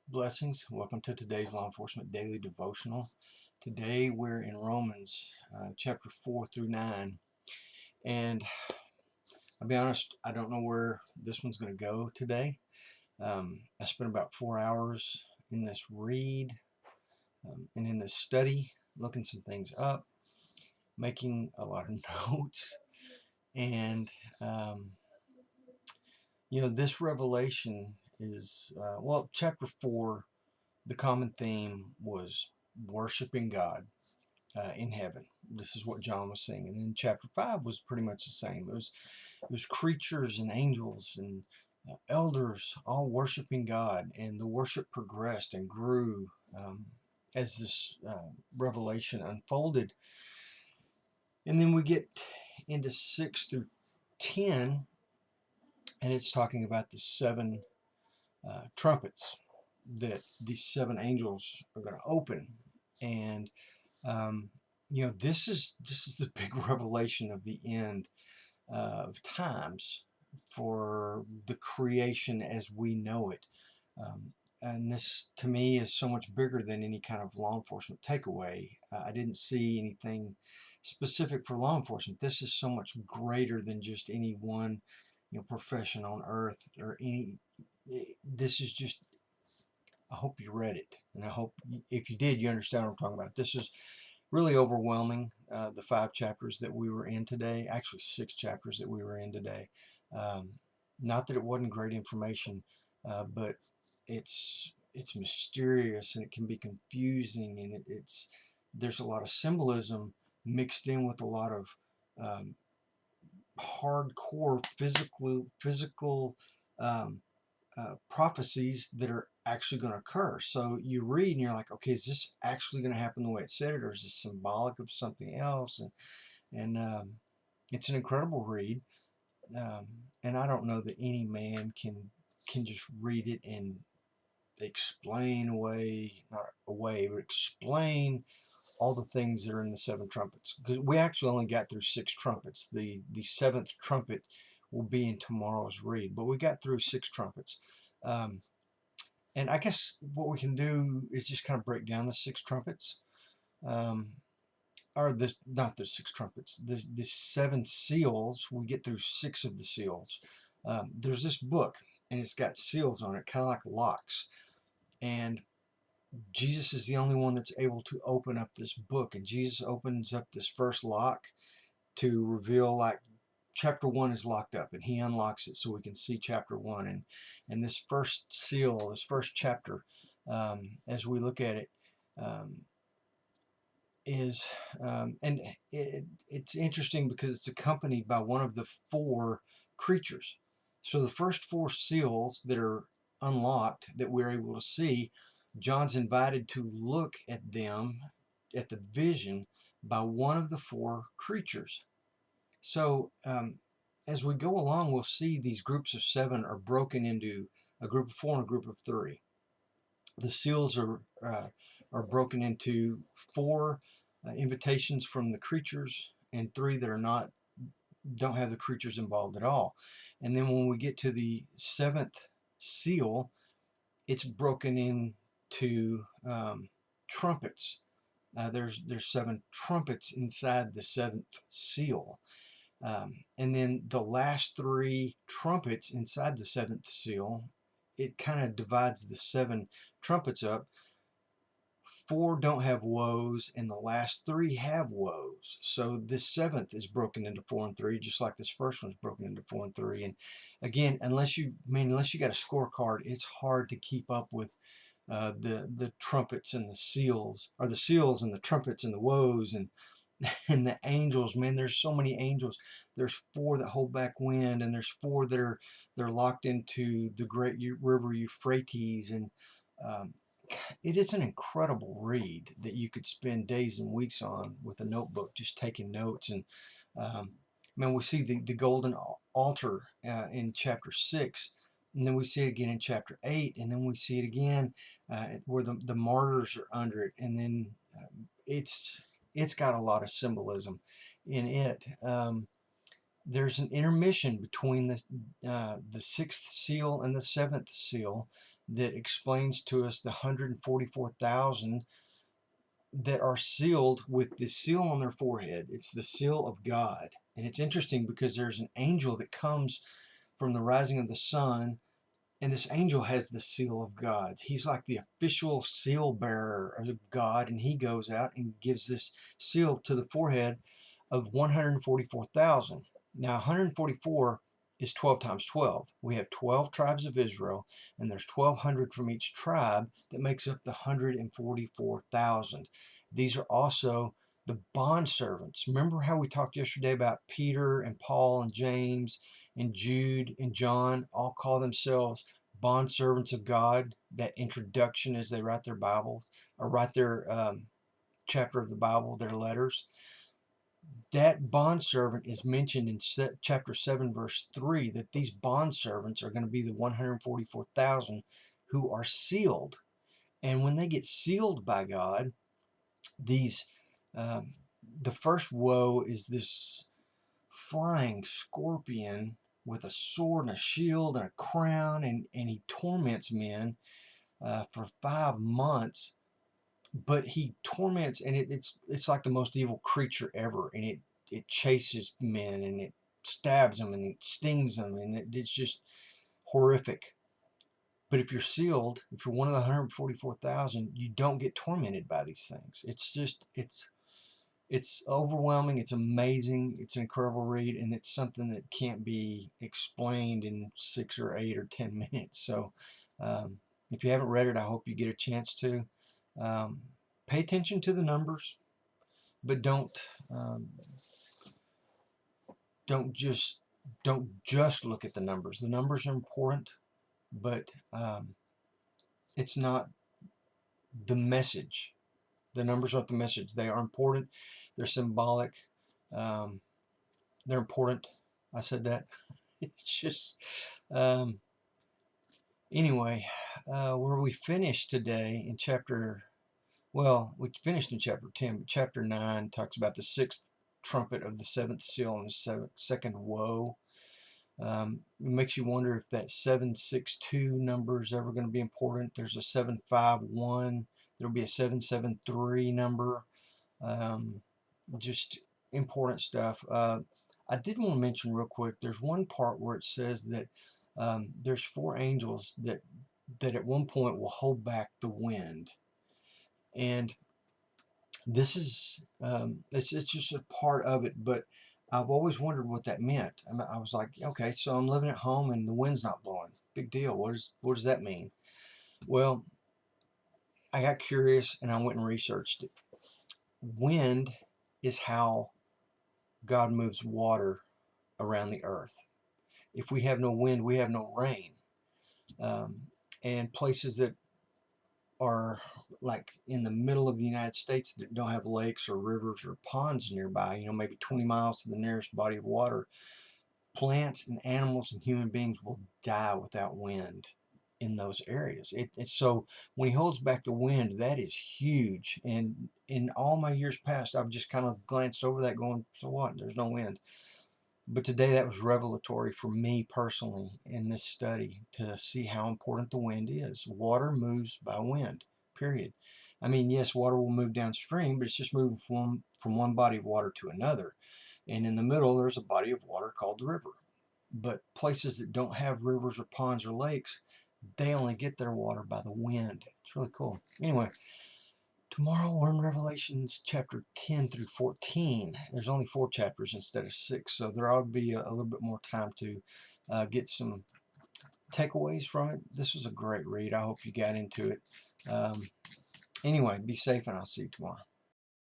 Blessings. Welcome to today's Law Enforcement Daily Devotional. Today we're in Romans chapter 4 through 9. And I'll be honest, I don't know where this one's going to go today. I spent about 4 hours in this read and in this study, looking some things up, making a lot of notes. And, this revelation is, chapter 4, the common theme was worshiping God in heaven. This is what John was saying. And then chapter 5 was pretty much the same. It was creatures and angels and elders all worshiping God, and the worship progressed and grew as this revelation unfolded. And then we get into 6 through 10, and it's talking about the seven trumpets that these seven angels are going to open. And this is the big revelation of the end of times for the creation as we know it. And this, to me, is so much bigger than any kind of law enforcement takeaway. I didn't see anything specific for law enforcement. This is so much greater than just any one, profession on earth or any. This is just. I hope you read it, and I hope if you did, you understand what I'm talking about. This is really overwhelming, the 5 chapters that we were in today, actually 6 chapters that we were in today. Um, Not that it wasn't great information, but it's mysterious and it can be confusing, and there's a lot of symbolism mixed in with a lot of um, hardcore physical um, prophecies that are actually going to occur. So you read and you're like, okay, is this actually going to happen the way it said it, or is this symbolic of something else? And it's an incredible read, um, and I don't know that any man can just read it and explain away, not away, but explain all the things that are in the seven trumpets. Because we actually only got through 6 trumpets. The seventh trumpet will be in tomorrow's read, but we got through 6 trumpets. Um, and I guess what we can do is just kind of break down the 6 trumpets, um, or not the 6 trumpets, the 7 seals. We get through 6 of the seals. There's this book, and it's got seals on it, kind of like locks. And Jesus is the only one that's able to open up this book. And Jesus opens up this first lock to reveal, like, chapter 1 is locked up, and he unlocks it so we can see chapter 1. And this first seal, this first chapter, as we look at it, um, is and it's interesting because it's accompanied by one of the 4 creatures. So the first 4 seals that are unlocked that we're able to see, John's invited to look at them, at the vision, by one of the 4 creatures. So as we go along, we'll see these groups of 7 are broken into a group of 4 and a group of 3. The seals are broken into 4 invitations from the creatures, and 3 that are not, don't have the creatures involved at all. And then when we get to the 7th seal, it's broken into trumpets. There's 7 trumpets inside the 7th seal. And then the last 3 trumpets inside the 7th seal, it kind of divides the 7 trumpets up. 4 don't have woes, and the last 3 have woes. So this 7th is broken into 4 and 3, just like this first one's broken into 4 and 3. And again, unless you got a scorecard, it's hard to keep up with the trumpets and the seals, or the seals and the trumpets and the woes and the angels. Man, there's so many angels. There's 4 that hold back wind, and there's 4 that they're locked into the great river Euphrates. And um, it is an incredible read that you could spend days and weeks on with a notebook, just taking notes. And um, man, we see the golden altar in chapter 6, and then we see it again in chapter 8, and then we see it again where the martyrs are under it. And then it's got a lot of symbolism in it. There's an intermission between the 6th seal and the 7th seal. that explains to us the 144,000 that are sealed with the seal on their forehead. It's the seal of God. And it's interesting because there's an angel that comes from the rising of the sun, and this angel has the seal of God. He's like the official seal bearer of God, and he goes out and gives this seal to the forehead of 144,000. Now, 144 is 12 times 12. We have 12 tribes of Israel, and there's 1,200 from each tribe that makes up the 144,000. These are also the bond servants. Remember how we talked yesterday about Peter and Paul and James and Jude and John all call themselves bond servants of God? That introduction as they write their Bibles or write their chapter of the Bible, their letters. That bondservant is mentioned in chapter 7, verse 3, that these bondservants are going to be the 144,000 who are sealed. And when they get sealed by God, these the first woe is this flying scorpion with a sword and a shield and a crown, and he torments men for 5 months. But he torments, and it's like the most evil creature ever, and it chases men, and it stabs them, and it stings them, and it's just horrific. But if you're sealed, if you're one of the 144,000, you don't get tormented by these things. It's just it's overwhelming. It's amazing. It's an incredible read, and it's something that can't be explained in 6 or 8 or 10 minutes. So if you haven't read it, I hope you get a chance to. Um, Pay attention to the numbers, but um, don't just look at the numbers. The numbers are important, but it's not the message. The numbers aren't the message. They are important. They're symbolic. Um, they're important. I said that. It's just anyway. Where we finished today in chapter. Well, we finished in chapter 10, but chapter 9 talks about the 6th trumpet of the 7th seal and the second woe. It makes you wonder if that 762 number is ever going to be important. There's a 751. There'll be a 773 number. Just important stuff. I did want to mention real quick, there's one part where it says that there's 4 angels that at one point will hold back the wind. And this is it's just a part of it, but I've always wondered what that meant. I was like, okay, so I'm living at home and the wind's not blowing. Big deal. What does that mean? Well, I got curious and I went and researched it. Wind is how God moves water around the earth. If we have no wind, we have no rain. And places that are like in the middle of the United States that don't have lakes or rivers or ponds nearby, maybe 20 miles to the nearest body of water, plants and animals and human beings will die without wind in those areas. So when he holds back the wind, that is huge. And in all my years past, I've just kind of glanced over that going, so what? There's no wind. But today that was revelatory for me personally in this study to see how important the wind is. Water moves by wind, period. I mean, yes, water will move downstream, but it's just moving from one body of water to another. And in the middle, there's a body of water called the river. But places that don't have rivers or ponds or lakes, they only get their water by the wind. It's really cool. Anyway, tomorrow we're in Revelations chapter 10 through 14. There's only 4 chapters instead of 6, so there ought to be a little bit more time to get some takeaways from it. This was a great read. I hope you got into it. Anyway, be safe, and I'll see you tomorrow.